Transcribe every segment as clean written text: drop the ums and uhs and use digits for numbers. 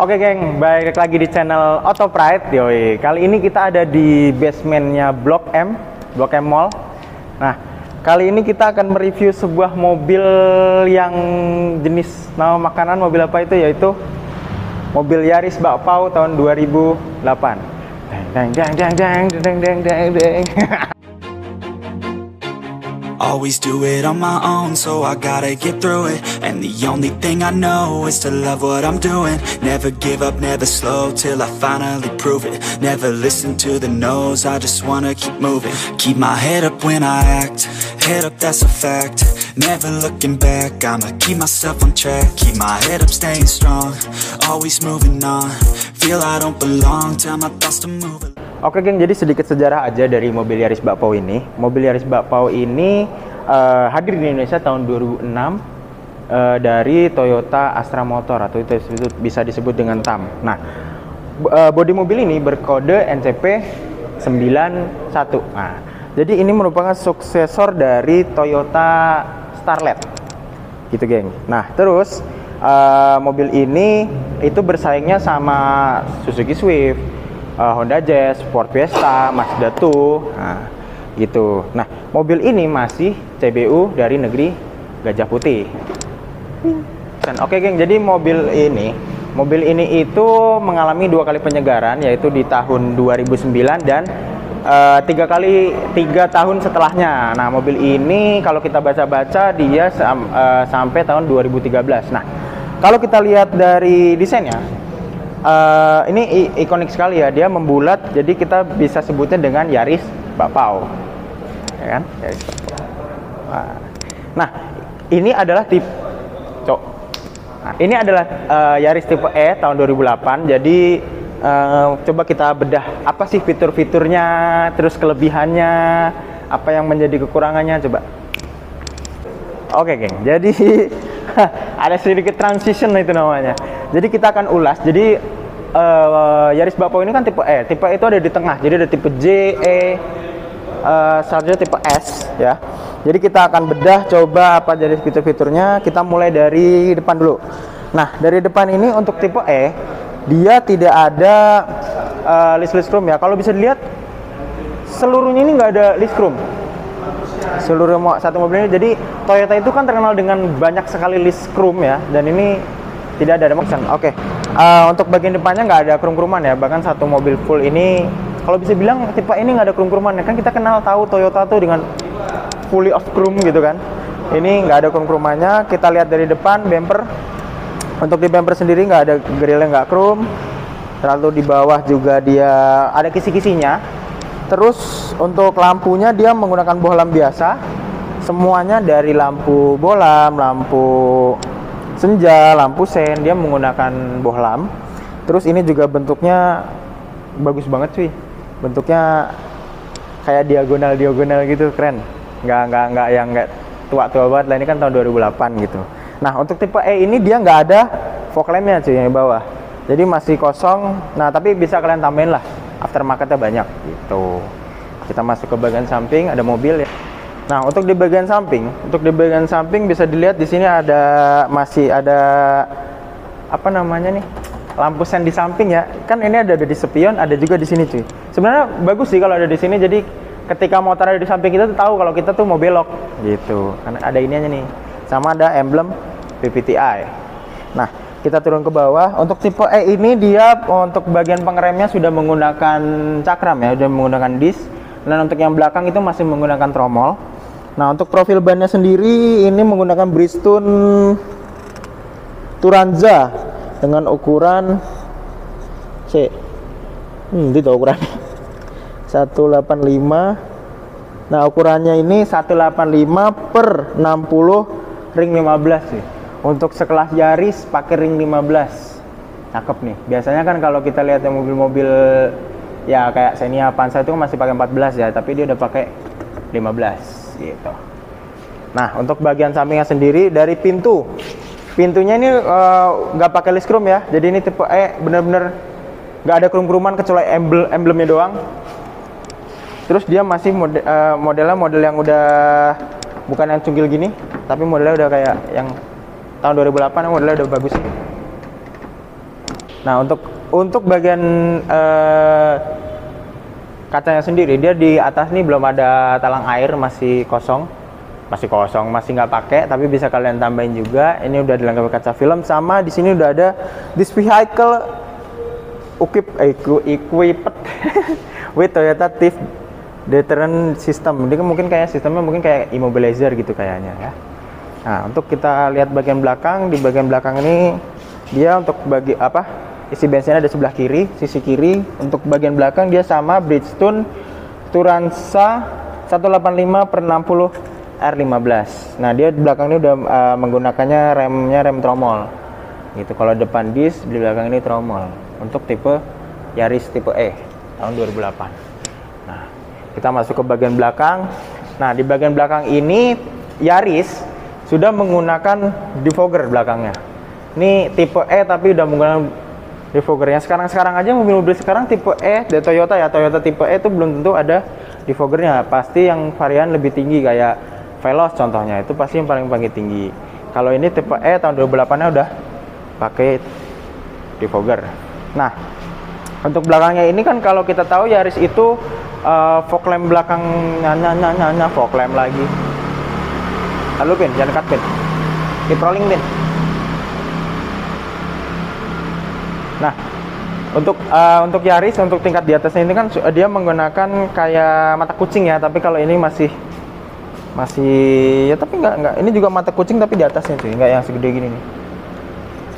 Oke geng, balik lagi di channel Auto Pride. Yoi, kali ini kita ada di basementnya Blok M Mall. Nah, kali ini kita akan mereview sebuah mobil yang jenis nama makanan mobil apa itu, yaitu mobil Yaris Bakpao tahun 2008. Deng deng deng deng deng deng deng deng. Always do it on my own, so I gotta get through it. And the only thing I know is to love what I'm doing. Never give up, never slow, till I finally prove it. Never listen to the no's, I just wanna keep moving. Keep my head up when I act, head up, that's a fact. Never looking back, I'ma keep myself on track. Keep my head up, staying strong, always moving on. Feel I don't belong, tell my thoughts to move. Oke geng, jadi sedikit sejarah aja dari mobil Yaris Bakpao ini. Mobil Yaris Bakpao ini hadir di Indonesia tahun 2006 dari Toyota Astra Motor, atau itu bisa disebut dengan TAM. Nah, bodi mobil ini berkode NCP 91. Nah, jadi ini merupakan suksesor dari Toyota Starlet, gitu geng. Nah, terus mobil ini itu bersaingnya sama Suzuki Swift, Honda Jazz, Ford Fiesta, Mazda 2, nah gitu. Nah, mobil ini masih CBU dari negeri Gajah Putih. Dan oke geng, jadi mobil ini itu mengalami 2 kali penyegaran, yaitu di tahun 2009 dan 3 tahun setelahnya. Nah, mobil ini kalau kita baca-baca dia sampai tahun 2013. Nah, kalau kita lihat dari desainnya, ini ikonik sekali ya, dia membulat, jadi kita bisa sebutnya dengan Yaris Bakpao, ya kan? Yaris Bakpao. Nah, ini adalah ini adalah Yaris tipe E tahun 2008. Jadi coba kita bedah apa sih fitur-fiturnya, terus kelebihannya, apa yang menjadi kekurangannya, coba. Oke geng, jadi ada sedikit transition itu namanya. Jadi kita akan ulas. Jadi Yaris Bakpao ini kan tipe E. Tipe E itu ada di tengah. Jadi ada tipe J, E, selanjutnya tipe S ya. Jadi kita akan bedah coba apa jadi fitur-fiturnya. Kita mulai dari depan dulu. Nah, dari depan ini untuk tipe E, dia tidak ada list room ya. Kalau bisa dilihat seluruhnya ini nggak ada list room. Seluruh satu mobil ini. Jadi Toyota itu kan terkenal dengan banyak sekali list room ya, dan ini tidak ada motion. Oke. Untuk bagian depannya nggak ada krum-kruman ya. Bahkan satu mobil full ini, kalau bisa bilang tipe ini nggak ada krum-kruman ya. Kan kita kenal tahu Toyota tuh dengan fully of chrome gitu kan. Ini nggak ada krum-krumannya. Kita lihat dari depan bumper. Untuk di bumper sendiri nggak ada grillnya, nggak chrome. Lalu di bawah juga dia ada kisi-kisinya. Terus untuk lampunya dia menggunakan bohlam biasa. Semuanya dari lampu bohlam, lampu senja, lampu sen, dia menggunakan bohlam. Terus ini juga bentuknya bagus banget cuy. Bentuknya kayak diagonal gitu, keren. Nggak yang nggak tua-tua banget lah, ini kan tahun 2008 gitu. Nah, untuk tipe E ini dia nggak ada fog lampnya cuy yang di bawah. Jadi masih kosong. Nah, tapi bisa kalian tambahin lah, aftermarketnya banyak gitu. Kita masuk ke bagian samping, ada mobil ya. Nah, untuk di bagian samping bisa dilihat di sini masih ada apa namanya nih, lampu sen di samping ya. Kan ini ada di spion, ada juga di sini cuy. Sebenarnya bagus sih kalau ada di sini. Jadi ketika motor ada di samping kita tuh tahu kalau kita tuh mau belok gitu. Karena ada ininya nih. Sama ada emblem PPTI. Nah, kita turun ke bawah. Untuk tipe E ini dia untuk bagian pengeremnya sudah menggunakan cakram ya, sudah menggunakan disc. Dan untuk yang belakang itu masih menggunakan tromol. Nah, untuk profil bannya sendiri ini menggunakan Bridgestone Turanza dengan ukuran itu ukurannya 185. Nah, ukurannya ini 185 per 60 ring 15 sih. Untuk sekelas Yaris pakai ring 15. Cakep nih. Biasanya kan kalau kita lihat yang mobil-mobil ya kayak Xenia, Avanza itu masih pakai 14 ya, tapi dia udah pakai 15 gitu. Nah, untuk bagian sampingnya sendiri dari pintunya ini nggak pakai list chrome ya. Jadi ini tipe E bener-bener nggak ada krum-kruman kecuali emblemnya doang. Terus dia masih modelnya model yang udah bukan yang cungkil gini, tapi modelnya udah kayak yang tahun 2008, modelnya udah bagus. Nah, untuk bagian kacanya sendiri, dia di atas nih belum ada talang air, masih kosong, masih nggak pakai, tapi bisa kalian tambahin juga. Ini udah dilengkapi kaca film, sama di sini udah ada this vehicle equipped with Toyota Thief Deterrent System. Ini mungkin kayak sistemnya mungkin kayak immobilizer gitu kayaknya ya. Nah, untuk kita lihat bagian belakang, di bagian belakang ini dia untuk isi bensinnya ada sebelah kiri, sisi kiri. Untuk bagian belakang dia sama Bridgestone Turanza 185/60 R15. Nah, dia di belakang ini udah menggunakannya rem tromol gitu. Kalau depan disk, di belakang ini tromol untuk tipe Yaris tipe E tahun 2008. Nah, kita masuk ke bagian belakang. Nah, di bagian belakang ini Yaris sudah menggunakan defogger belakangnya. Ini tipe E tapi udah menggunakan defoggernya. Sekarang aja mobil-mobil sekarang tipe E dari Toyota ya, Toyota tipe E itu belum tentu ada defoggernya. Pasti yang varian lebih tinggi kayak Veloz contohnya, itu pasti yang paling tinggi. Kalau ini tipe E tahun 2008-nya udah pakai defogger. Nah, untuk belakangnya ini kan kalau kita tahu Yaris itu fog lamp belakang fog lamp lagi. Lalu Pin, jangan cut Pin. Keep rolling Pin. Nah, untuk Yaris untuk tingkat di atasnya ini kan dia menggunakan kayak mata kucing ya, tapi kalau ini masih ya, tapi enggak ini juga mata kucing tapi di atasnya sih, enggak yang segede gini nih.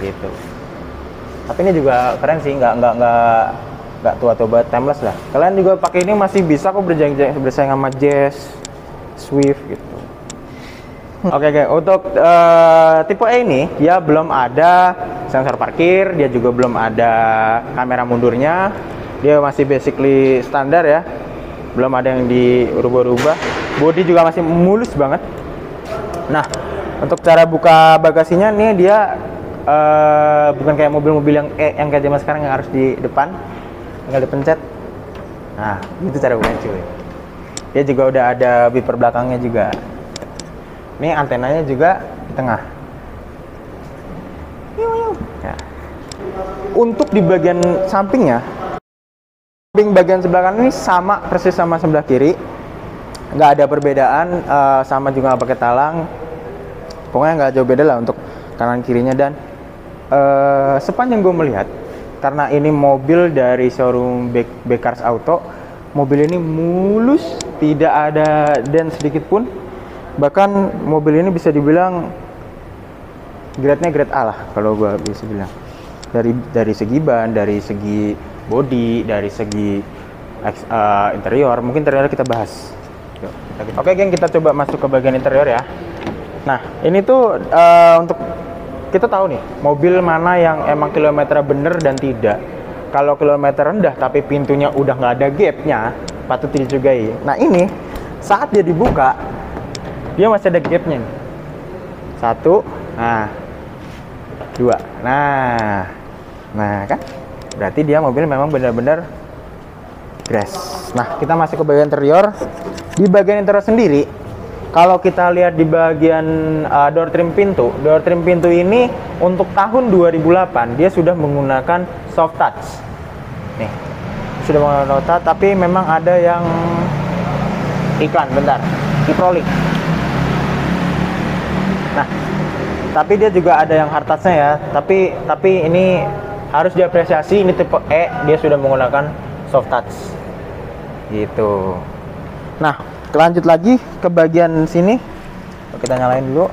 Gitu. Tapi ini juga keren sih, enggak tua-tua banget, timeless lah. Kalian juga pakai ini masih bisa kok bersaing sama Jazz, Swift gitu. Oke, untuk tipe E ini dia belum ada sensor parkir, dia juga belum ada kamera mundurnya, dia masih basically standar ya, belum ada yang dirubah-rubah. Bodi juga masih mulus banget. Nah, untuk cara buka bagasinya nih dia bukan kayak mobil-mobil yang kayak zaman sekarang yang harus di depan, tinggal dipencet. Nah, itu cara bukanya cuy. Dia juga udah ada wiper belakangnya juga. Ini antenanya juga di tengah. Ya. Untuk di bagian sampingnya, bagian sebelah kanan ini sama persis sama sebelah kiri, nggak ada perbedaan, sama juga nggak pakai talang. Pokoknya nggak jauh beda lah untuk kanan kirinya. Dan sepanjang gue melihat, karena ini mobil dari showroom Bekars Auto, mobil ini mulus, tidak ada dent sedikit pun. Bahkan mobil ini bisa dibilang grade-nya grade A lah kalau gue bisa bilang. Dari segi ban, dari segi body, dari segi interior. Mungkin interior kita bahas. Oke geng, kita coba masuk ke bagian interior ya. Nah, ini tuh untuk kita tahu nih mobil mana yang emang kilometer bener dan tidak. Kalau kilometer rendah tapi pintunya udah nggak ada gapnya, patut dicugai. Nah, ini saat dia dibuka, dia masih ada gapnya nih. 1, nah 2, nah kan berarti dia mobil memang benar-benar grass. Nah, kita masuk ke bagian interior. Di bagian interior sendiri, kalau kita lihat di bagian door trim pintu ini untuk tahun 2008 dia sudah menggunakan soft touch. Nih, sudah menggunakan soft touch, tapi memang ada yang iklan. Bentar, keep rolling. Nah, tapi dia juga ada yang hard touch-nya ya. Tapi ini harus diapresiasi, ini tipe E, dia sudah menggunakan soft touch. Gitu. Nah, lanjut lagi ke bagian sini. Kita nyalain dulu.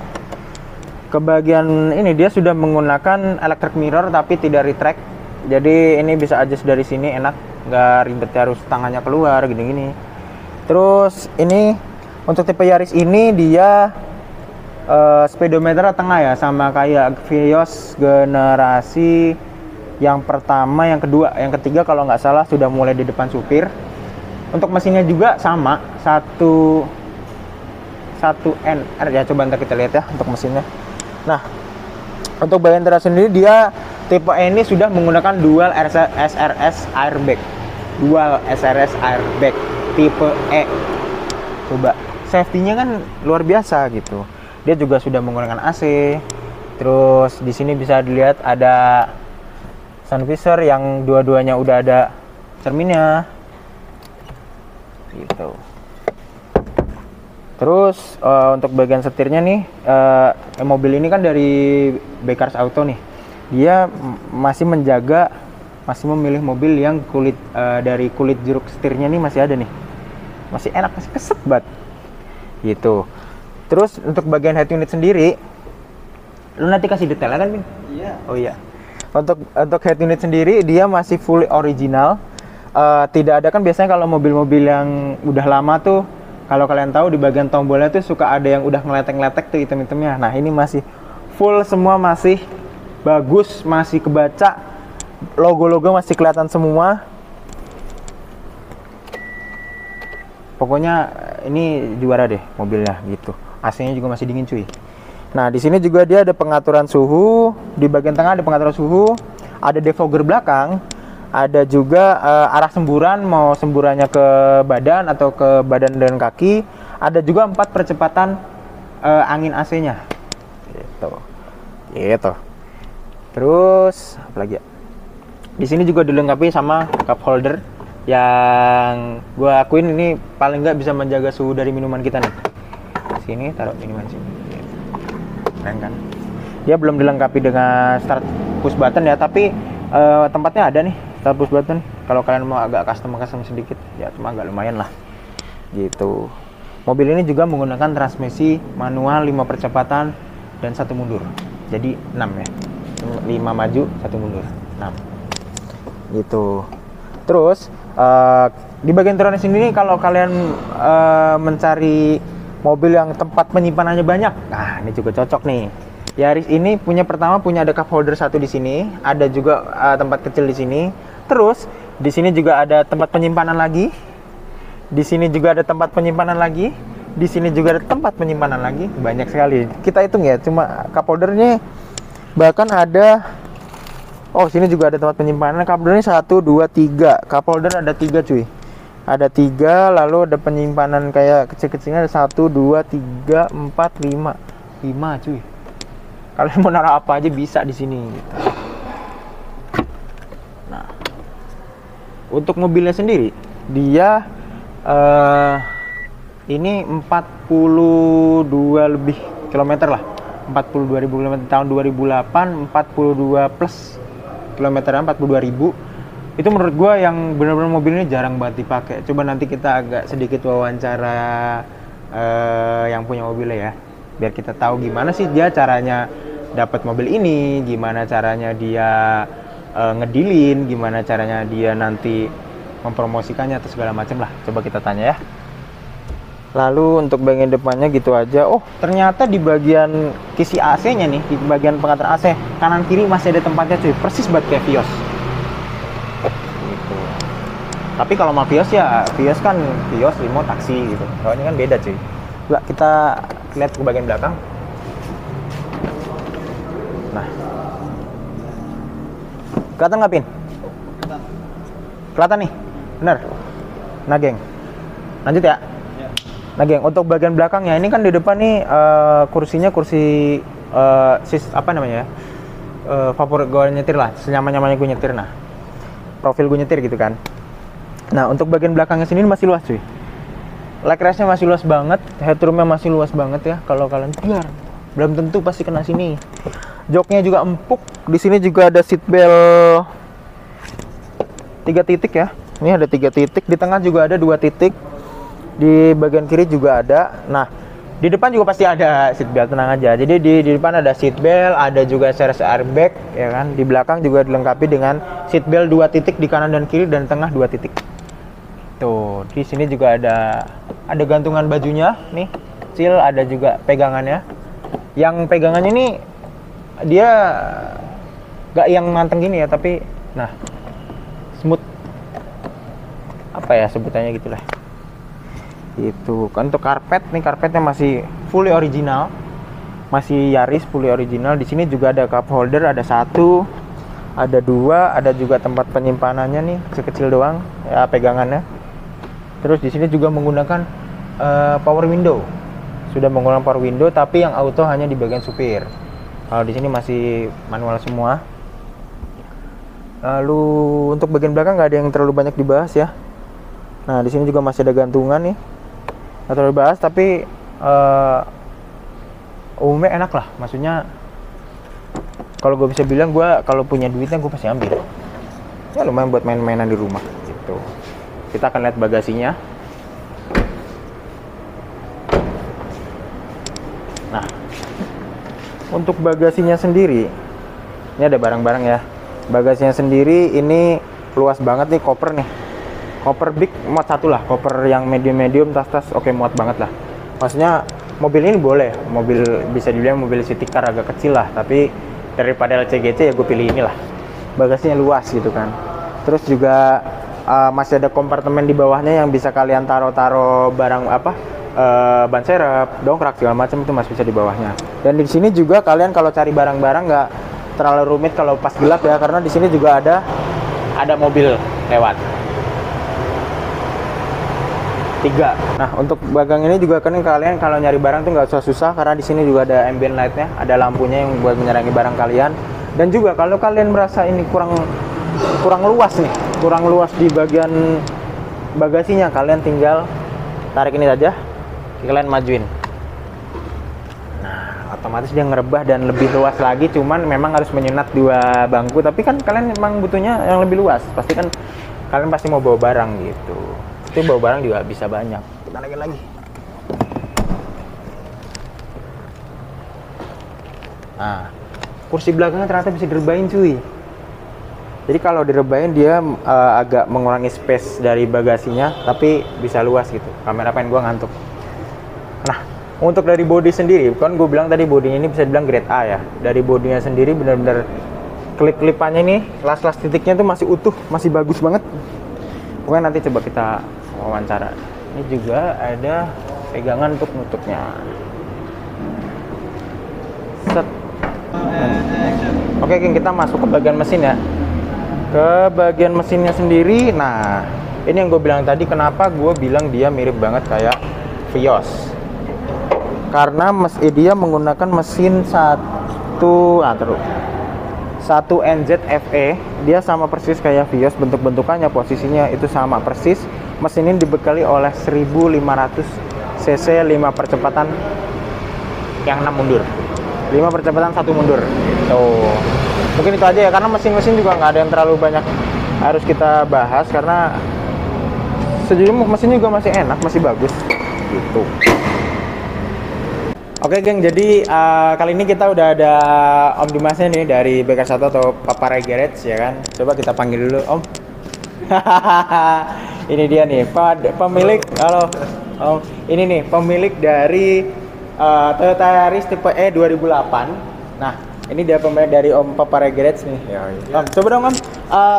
Ke bagian ini dia sudah menggunakan electric mirror tapi tidak retract. Jadi ini bisa adjust dari sini, enak, nggak ribet harus tangannya keluar gini-gini. Terus ini untuk tipe Yaris ini dia speedometer tengah ya, sama kayak Vios generasi yang pertama, yang kedua, yang ketiga kalau nggak salah sudah mulai di depan supir. Untuk mesinnya juga sama, 1NR ya, coba ntar kita lihat ya untuk mesinnya. Nah, untuk bagian interior sendiri dia tipe E ini sudah menggunakan dual SRS airbag. Dual SRS airbag tipe E. Coba safety-nya kan luar biasa gitu. Dia juga sudah menggunakan AC. Terus di sini bisa dilihat ada sun visor yang dua-duanya udah ada cerminnya gitu. Terus untuk bagian setirnya nih, mobil ini kan dari Bcars Auto nih, dia masih memilih mobil yang dari kulit jeruk setirnya nih masih ada nih, masih enak, masih keset banget gitu. Terus untuk bagian head unit sendiri, lu nanti kasih detailnya kan, Bin? Iya. Oh iya. Untuk head unit sendiri dia masih fully original. Tidak ada kan biasanya kalau mobil-mobil yang udah lama tuh, kalau kalian tahu di bagian tombolnya tuh suka ada yang udah ngeletek-ngeletek tuh item-itemnya. Nah ini masih full semua, masih bagus, masih kebaca, logo-logo masih kelihatan semua. Pokoknya ini juara deh mobilnya gitu. AC-nya juga masih dingin cuy. Nah di sini juga dia ada pengaturan suhu, di bagian tengah ada pengaturan suhu, ada defogger belakang. Ada juga arah semburan, mau semburannya ke badan atau ke badan dan kaki. Ada juga 4 percepatan angin AC-nya. Gitu. Terus apa lagi ya? Di sini juga dilengkapi sama cup holder yang gue akuin ini paling nggak bisa menjaga suhu dari minuman kita nih. Sini taruh minuman sini. Keren kan? Dia belum dilengkapi dengan start push button ya, tapi tempatnya ada nih. Start push button, kalau kalian mau agak custom sedikit ya, cuma agak lumayan lah gitu. Mobil ini juga menggunakan transmisi manual 5 percepatan dan 1 mundur, jadi 6 ya, 5 maju 1 mundur, 6 gitu. Terus di bagian turunnya sini kalau kalian mencari mobil yang tempat penyimpanannya banyak, nah ini juga cocok nih. Yaris ini pertama punya ada cup holder 1 di sini, ada juga tempat kecil di sini. Terus di sini juga ada tempat penyimpanan lagi. Di sini juga ada tempat penyimpanan lagi. Di sini juga ada tempat penyimpanan lagi. Banyak sekali. Kita hitung ya, cuma cup holdernya bahkan ada. Oh, sini juga ada tempat penyimpanan. Cup holdernya 1, 2, 3. Cup holder ada 3 cuy. Ada 3, lalu ada penyimpanan kayak kecil-kecilnya ada 1, 2, 3, 4, 5. 5 cuy. Kalian mau naruh apa aja bisa di sini gitu. Nah, untuk mobilnya sendiri dia ini 42 lebih kilometer lah, 42.000 km tahun 2008, 42 plus kilometernya 42.000. Itu menurut gua yang benar-benar mobil ini jarang banget dipakai. Coba nanti kita agak sedikit wawancara yang punya mobilnya ya, biar kita tahu gimana sih dia caranya dapat mobil ini, gimana caranya dia ngedilin, gimana caranya dia nanti mempromosikannya atau segala macam lah. Coba kita tanya ya. Lalu untuk bagian depannya gitu aja. Oh, ternyata di bagian kisi AC-nya nih, di bagian pengatur AC kanan kiri masih ada tempatnya cuy, persis buat kayak Vios. Gitu. Tapi kalau mau Vios ya, Vios kan Vios limo taksi gitu. Kalau ini kan beda cuy. Coba kita lihat ke bagian belakang. Nah, kelihatan nggak Pin? Kelihatan nih, bener. Nah geng, lanjut ya. Nah geng, untuk bagian belakangnya ini kan di depan nih kursinya kursi apa namanya ya, favorit gue nyetir lah, senyaman-nyamannya gue nyetir. Nah, profil gue nyetir gitu kan. Nah, untuk bagian belakangnya sini masih luas cuy. Leg restnya masih luas banget, headroomnya masih luas banget ya. Kalau kalian biar belum tentu pasti kena sini. Joknya juga empuk. Di sini juga ada seat belt 3 titik ya. Ini ada 3 titik. Di tengah juga ada 2 titik. Di bagian kiri juga ada. Nah, di depan juga pasti ada seat belt, tenang aja. Jadi di depan ada seat belt, ada juga series airbag ya kan. Di belakang juga dilengkapi dengan seat belt 2 titik di kanan dan kiri, dan tengah 2 titik. Tuh, di sini juga ada gantungan bajunya nih. Kecil, ada juga pegangannya. Yang pegangannya ini dia gak yang manteng gini ya, tapi nah smooth, apa ya sebutannya gitulah. Itu kan untuk karpet nih, karpetnya masih fully original, masih Yaris fully original. Di sini juga ada cup holder, ada 1, ada 2, ada juga tempat penyimpanannya nih, kecil-kecil doang ya pegangannya. Terus di sini juga menggunakan power window, sudah menggunakan power window, tapi yang auto hanya di bagian supir. Kalau di sini masih manual semua. Lalu untuk bagian belakang nggak ada yang terlalu banyak dibahas ya. Nah di sini juga masih ada gantungan nih, nggak terlalu dibahas tapi umumnya enak lah. Maksudnya kalau gue bisa bilang, gue kalau punya duitnya gue pasti ambil. Ya lumayan buat main-mainan di rumah gitu. Kita akan lihat bagasinya. Nah, untuk bagasinya sendiri, ini ada barang-barang ya. Bagasinya sendiri ini luas banget nih, koper nih. Koper big muat satu lah, koper yang medium-medium, tas-tas oke muat banget lah. Maksudnya mobil ini boleh, mobil bisa dibilang mobil city car agak kecil lah, tapi daripada LCGC ya gue pilih inilah. Bagasinya luas gitu kan. Terus juga masih ada kompartemen di bawahnya yang bisa kalian taruh barang apa, ban serep, dongkrak segala macam itu masih bisa di bawahnya. Dan di sini juga kalian kalau cari barang-barang nggak terlalu rumit kalau pas gelap ya, karena di sini juga ada mobil lewat. 3. Nah untuk bagang ini juga kan kalian kalau nyari barang tuh nggak usah susah, karena di sini juga ada ambient lightnya, ada lampunya yang buat menerangi barang kalian. Dan juga kalau kalian merasa ini kurang luas nih, kurang luas di bagian bagasinya, kalian tinggal tarik ini saja, kalian majuin. Nah otomatis dia ngerebah dan lebih luas lagi, cuman memang harus menyenat 2 bangku, tapi kan kalian memang butuhnya yang lebih luas, pasti kan kalian pasti mau bawa barang gitu. Itu bawa barang juga bisa banyak. Kita lagi. Nah, kursi belakangnya ternyata bisa direbahin cuy. Jadi kalau direbahin dia agak mengurangi space dari bagasinya, tapi bisa luas gitu. Kamera pen gua ngantuk. Nah, untuk dari bodi sendiri, kan gue bilang tadi bodinya ini bisa dibilang grade A ya. Dari bodinya sendiri benar-benar klip-klipannya ini, las-las titiknya tuh masih utuh, masih bagus banget. Pokoknya nanti coba kita wawancara. Ini juga ada pegangan untuk nutupnya. Set. Oke, kita masuk ke bagian mesin ya. Ke bagian mesinnya sendiri. Nah, ini yang gue bilang tadi, kenapa gue bilang dia mirip banget kayak Vios. Karena dia menggunakan mesin 1 NZFE. Dia sama persis kayak Vios, bentuk-bentukannya, posisinya itu sama persis. Mesin ini dibekali oleh 1500 cc 5 percepatan yang 6 mundur, 5 percepatan 1 mundur gitu. Mungkin itu aja ya, karena mesin-mesin juga nggak ada yang terlalu banyak harus kita bahas, karena sejujurnya mesin juga masih enak, masih bagus gitu. Oke geng, jadi kali ini kita udah ada Om Dimasnya nih dari BK1 atau Papa Ray Garage ya kan. Coba kita panggil dulu Om. Ini dia nih pemilik, halo Om. Ini nih pemilik dari Toyota Yaris tipe E 2008. Nah, ini dia pemilik dari Om Papa Ray Garage nih. Ya, ya. Om, coba dong Om,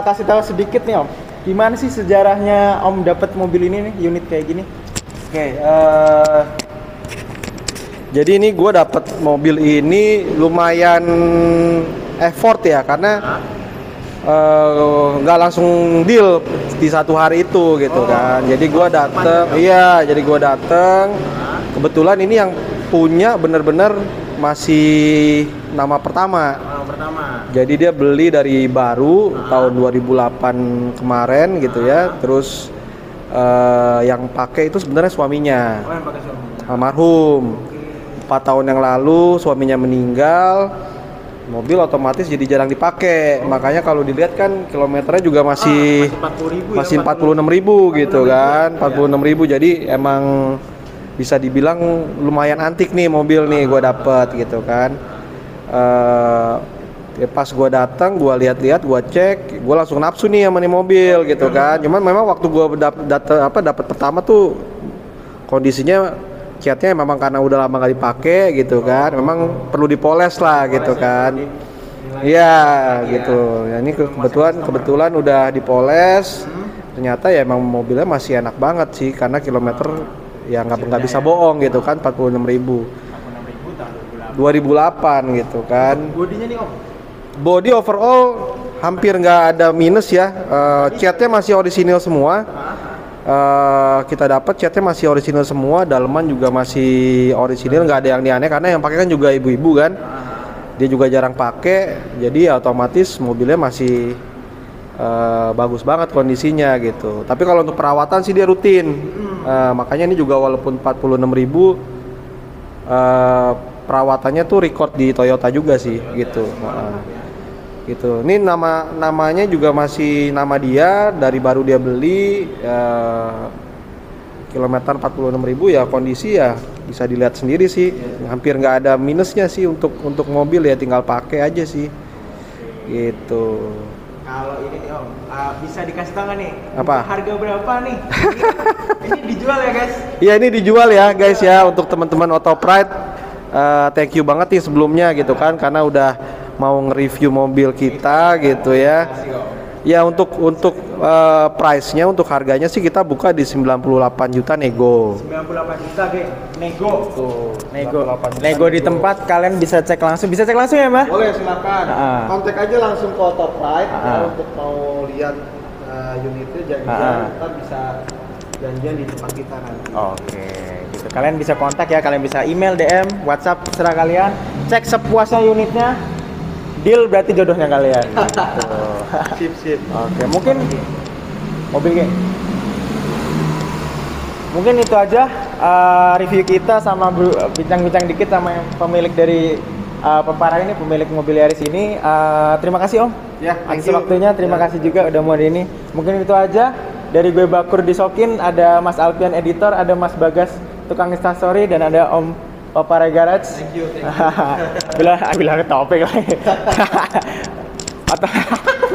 kasih tahu sedikit nih Om. Gimana sih sejarahnya Om dapat mobil ini nih, unit kayak gini? Oke, jadi ini gue dapat mobil ini lumayan effort ya, karena nggak langsung deal di satu hari itu gitu kan. Jadi gue dateng, kebetulan ini yang punya bener-bener masih nama pertama. Jadi dia beli dari baru tahun 2008 kemarin gitu ya. Terus yang pakai itu sebenarnya suaminya, almarhum. 4 tahun yang lalu suaminya meninggal, mobil otomatis jadi jarang dipakai. Makanya kalau dilihat kan kilometernya juga masih 46.000 gitu kan, 46.000. Jadi emang bisa dibilang lumayan antik nih mobil nih gue dapet gitu kan. Ya pas gue datang, gue lihat-lihat, gue cek, gue langsung nafsu nih sama nih mobil gitu kan. Cuman memang waktu gue dapat pertama tuh kondisinya catnya memang karena udah lama gak dipakai gitu kan, memang perlu dipoles lah gitu kan. Iya gitu. Ya, ini kebetulan udah dipoles. Ternyata ya emang mobilnya masih enak banget sih, karena kilometer ya nggak bisa bohong gitu kan, 46.000 2008 gitu kan. Bodinya nih Om. Body overall hampir nggak ada minus ya. Catnya masih orisinil semua. Kita dapat catnya masih orisinil semua, daleman juga masih orisinil, nggak ada yang aneh, karena yang pakai kan juga ibu-ibu kan, dia juga jarang pakai, jadi otomatis mobilnya masih bagus banget kondisinya gitu. Tapi kalau untuk perawatan sih dia rutin. Makanya ini juga walaupun 46.000 perawatannya tuh record di Toyota juga sih gitu. Gitu. Ini namanya juga masih nama dia, dari baru dia beli, kilometer 46.000 ya, kondisi ya bisa dilihat sendiri sih, hampir nggak ada minusnya sih untuk mobil ya, tinggal pakai aja sih gitu. Kalau ini nih Om, bisa dikasih tahu nggak nih? Apa? Harga berapa nih? Ini dijual ya guys? Iya, ini dijual ya guys ya, untuk teman-teman Auto Pride. Thank you banget nih sebelumnya gitu kan, karena udah mau nge-review mobil kita gitu ya. Ya untuk price-nya, untuk harganya sih kita buka di 98 juta nego. 98 juta geng, nego. Tuh, Nego di tempat, kalian bisa cek langsung. Bisa cek langsung ya, Mbak? Boleh, silakan. Kontak aja langsung ke Auto Pride ya, untuk mau lihat unitnya, janjian kita bisa janjian di tempat kita nanti. Oke, gitu. Kalian bisa kontak ya, kalian bisa email, DM, WhatsApp, terserah kalian. Cek sepuasnya unitnya. Deal berarti jodohnya kalian. Gitu. Sip. Oke, mungkin mobil geng. Mungkin itu aja review kita, sama bincang-bincang dikit sama yang pemilik dari Pepara ini, pemilik mobil Yaris ini. Terima kasih Om. Ya, atas waktunya. Terima kasih juga udah mau di ini. Mungkin itu aja dari gue Bakur Disokin, ada Mas Alpian editor, ada Mas Bagas tukang instastory, dan ada Om Pepara Garage. Thank you. Bilang topik lagi. Atau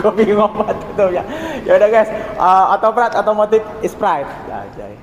gue bingung apa tuh ya. Ya udah guys, Auto Pride, otomotif is pride. Anjay.